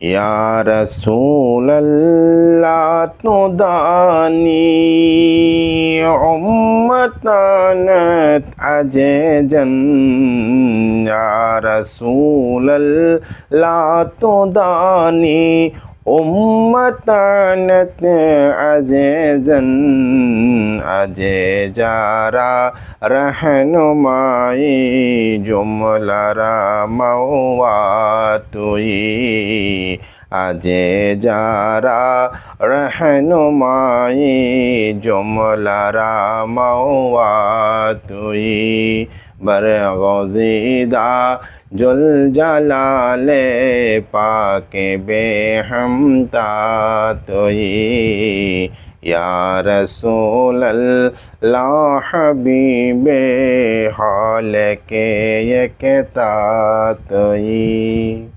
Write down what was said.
या रसूल अल्लाह तो दानी उम्मतानत अजेजन या रसूल अल्लाह तो दानी उम्मतानत अजेजन अजे जारा रहनुमाई जुमलारा मवातुई আজে যারা রহনুমাই জুমলারা মাওয়াতুই বরগজিদা জুল জালালে পাকে বেহমতা তুই ইয়া রাসূলুল্লাহ হাবিবে হালকে একতা তুই।